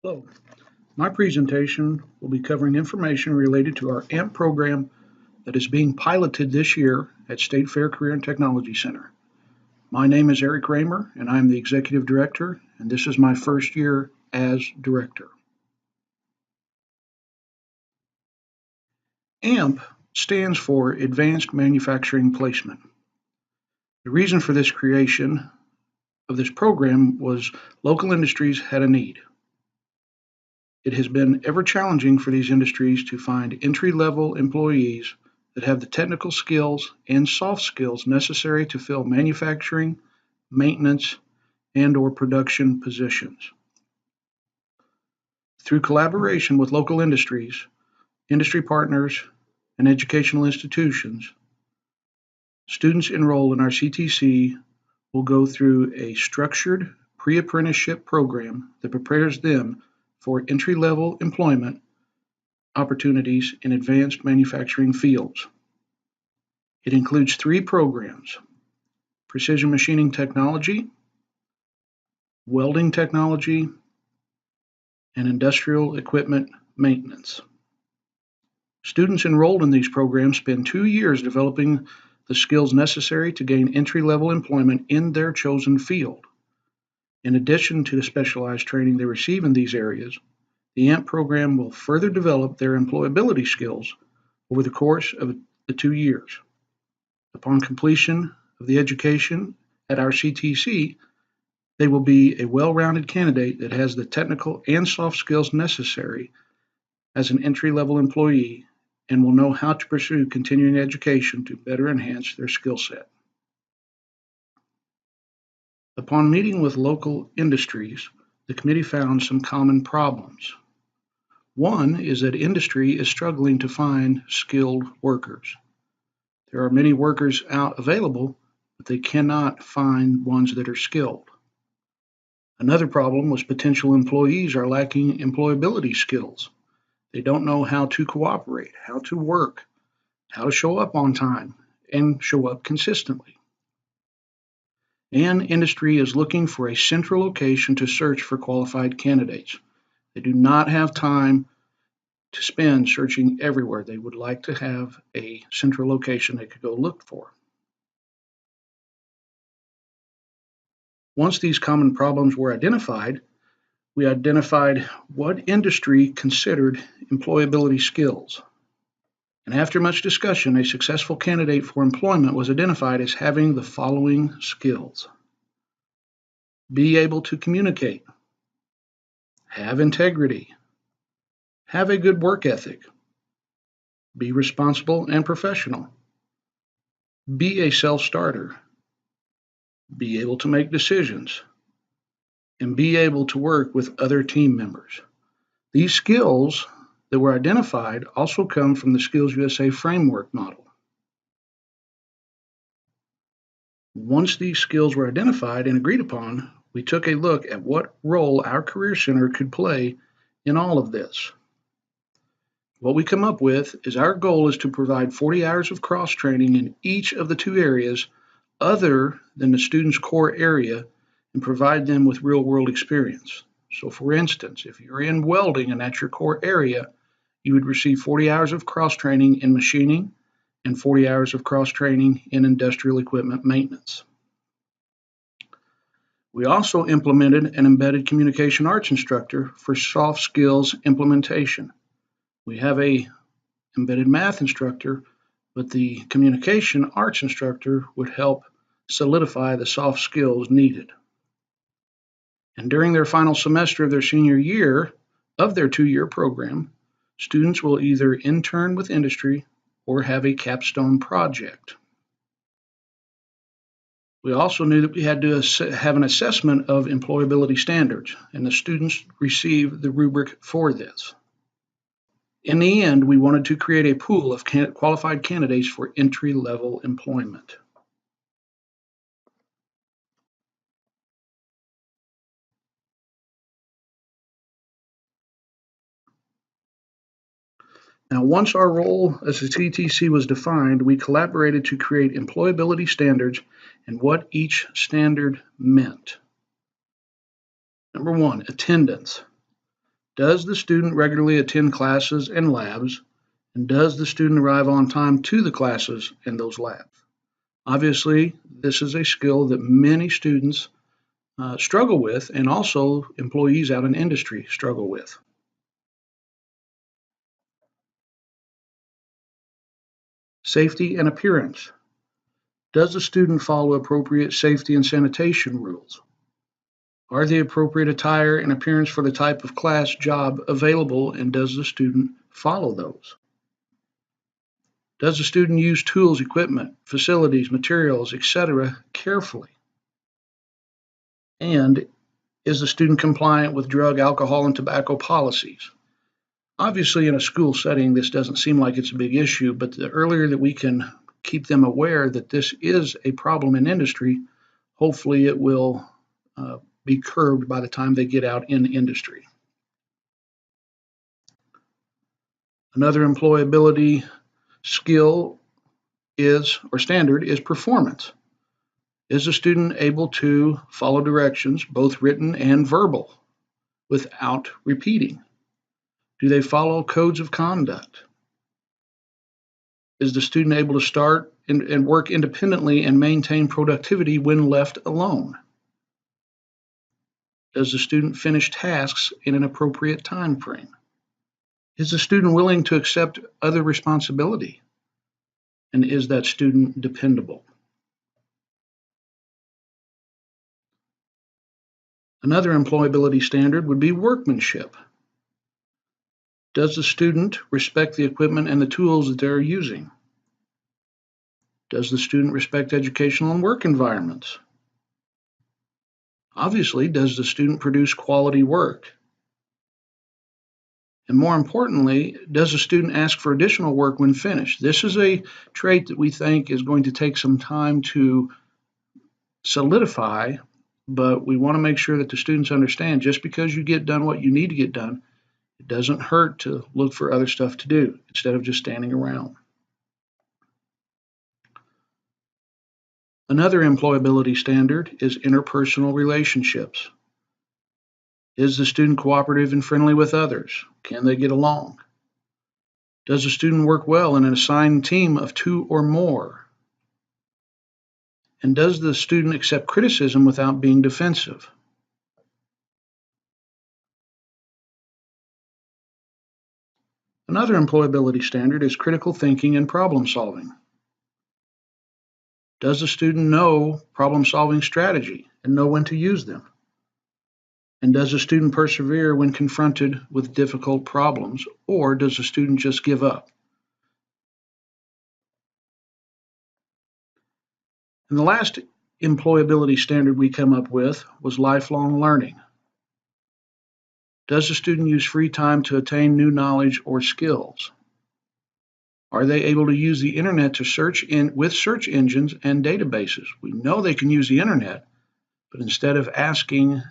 Hello, my presentation will be covering information related to our AMP program that is being piloted this year at State Fair Career and Technology Center. My name is Eric Raymer, and I am the Executive Director, and this is my first year as Director. AMP stands for Advanced Manufacturing Placement. The reason for this creation of this program was local industries had a need. It has been ever challenging for these industries to find entry-level employees that have the technical skills and soft skills necessary to fill manufacturing, maintenance, and/or production positions. Through collaboration with local industries, industry partners, and educational institutions, students enrolled in our CTC will go through a structured pre-apprenticeship program that prepares them for entry-level employment opportunities in advanced manufacturing fields. It includes 3 programs: precision machining technology, welding technology, and industrial equipment maintenance. Students enrolled in these programs spend 2 years developing the skills necessary to gain entry-level employment in their chosen field. In addition to the specialized training they receive in these areas, the AMP program will further develop their employability skills over the course of the 2 years. Upon completion of the education at our CTC, they will be a well-rounded candidate that has the technical and soft skills necessary as an entry-level employee and will know how to pursue continuing education to better enhance their skill set. Upon meeting with local industries, the committee found some common problems. One is that industry is struggling to find skilled workers. There are many workers out available, but they cannot find ones that are skilled. Another problem was potential employees are lacking employability skills. They don't know how to cooperate, how to work, how to show up on time, and show up consistently. And industry is looking for a central location to search for qualified candidates. They do not have time to spend searching everywhere. They would like to have a central location they could go look for. Once these common problems were identified, we identified what industry considered employability skills. And after much discussion, a successful candidate for employment was identified as having the following skills: be able to communicate, have integrity, have a good work ethic, be responsible and professional, be a self-starter, be able to make decisions, and be able to work with other team members. These skills that were identified also come from the Skills USA framework model. Once these skills were identified and agreed upon, we took a look at what role our Career Center could play in all of this. What we come up with is our goal is to provide 40 hours of cross-training in each of the 2 areas other than the student's core area and provide them with real-world experience. So for instance, if you're in welding and that's your core area, you would receive 40 hours of cross-training in machining and 40 hours of cross-training in industrial equipment maintenance. We also implemented an embedded communication arts instructor for soft skills implementation. We have a embedded math instructor, but the communication arts instructor would help solidify the soft skills needed. And during their final semester of their senior year of their 2-year program, students will either intern with industry or have a capstone project. We also knew that we had to have an assessment of employability standards, and the students received the rubric for this. In the end, we wanted to create a pool of qualified candidates for entry-level employment. Now, once our role as a CTC was defined, we collaborated to create employability standards and what each standard meant. Number 1, attendance. Does the student regularly attend classes and labs? And does the student arrive on time to the classes and those labs? Obviously, this is a skill that many students struggle with, and also employees out in industry struggle with. Safety and appearance. Does the student follow appropriate safety and sanitation rules? Are the appropriate attire and appearance for the type of class job available, and does the student follow those? Does the student use tools, equipment, facilities, materials, etc. carefully? And is the student compliant with drug, alcohol, and tobacco policies? Obviously, in a school setting, this doesn't seem like it's a big issue, but the earlier that we can keep them aware that this is a problem in industry, hopefully it will be curbed by the time they get out in industry. Another employability skill is, or standard, is performance. Is the student able to follow directions, both written and verbal, without repeating? Do they follow codes of conduct? Is the student able to start and work independently and maintain productivity when left alone? Does the student finish tasks in an appropriate time frame? Is the student willing to accept other responsibility? And is that student dependable? Another employability standard would be workmanship. Does the student respect the equipment and the tools that they're using? Does the student respect educational and work environments? Obviously, does the student produce quality work? And more importantly, does the student ask for additional work when finished? This is a trait that we think is going to take some time to solidify, but we want to make sure that the students understand just because you get done what you need to get done, it doesn't hurt to look for other stuff to do instead of just standing around. Another employability standard is interpersonal relationships. Is the student cooperative and friendly with others? Can they get along? Does the student work well in an assigned team of 2 or more? And does the student accept criticism without being defensive? Another employability standard is critical thinking and problem solving. Does the student know problem-solving strategy and know when to use them? And does the student persevere when confronted with difficult problems, or does the student just give up? And the last employability standard we come up with was lifelong learning. Does the student use free time to attain new knowledge or skills? Are they able to use the internet to search with search engines and databases? We know they can use the internet, but instead of asking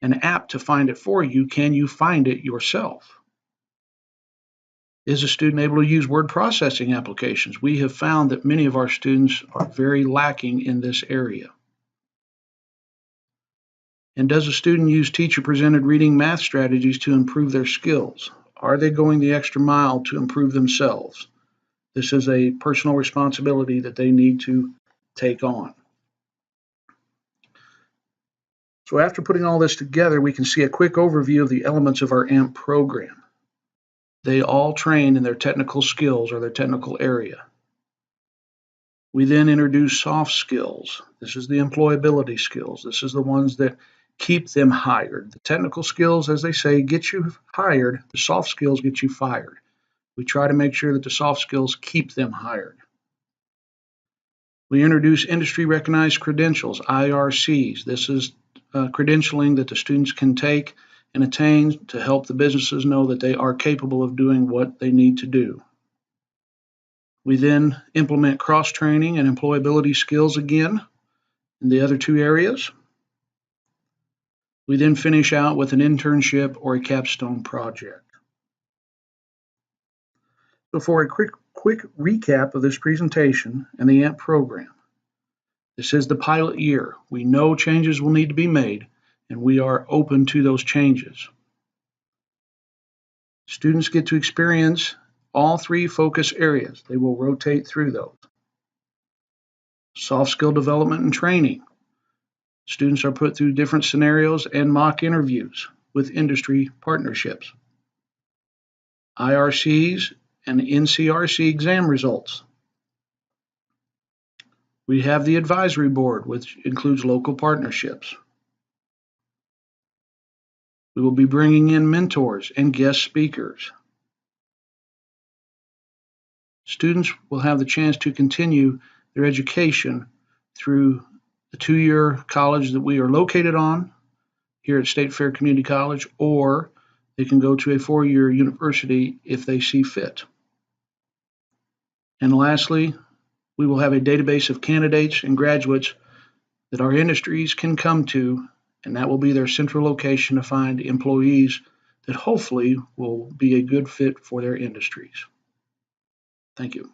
an app to find it for you, can you find it yourself? Is a student able to use word processing applications? We have found that many of our students are very lacking in this area. And does a student use teacher-presented reading math strategies to improve their skills? Are they going the extra mile to improve themselves? This is a personal responsibility that they need to take on. So after putting all this together, we can see a quick overview of the elements of our AMP program. They all train in their technical skills or their technical area. We then introduce soft skills. This is the employability skills. This is the ones that keep them hired. The technical skills, as they say, get you hired. The soft skills get you fired. We try to make sure that the soft skills keep them hired. We introduce industry recognized credentials, IRCs. This is credentialing that the students can take and attain to help the businesses know that they are capable of doing what they need to do. We then implement cross-training and employability skills again in the other two areas. We then finish out with an internship or a capstone project. So for a quick recap of this presentation and the AMP program, this is the pilot year. We know changes will need to be made, and we are open to those changes. Students get to experience all three focus areas. They will rotate through those. Soft skill development and training. Students are put through different scenarios and mock interviews with industry partnerships. IRCs and NCRC exam results. We have the advisory board, which includes local partnerships. We will be bringing in mentors and guest speakers. Students will have the chance to continue their education through the 2-year college that we are located on here at State Fair Community College, or they can go to a 4-year university if they see fit. And lastly, we will have a database of candidates and graduates that our industries can come to, and that will be their central location to find employees that hopefully will be a good fit for their industries. Thank you.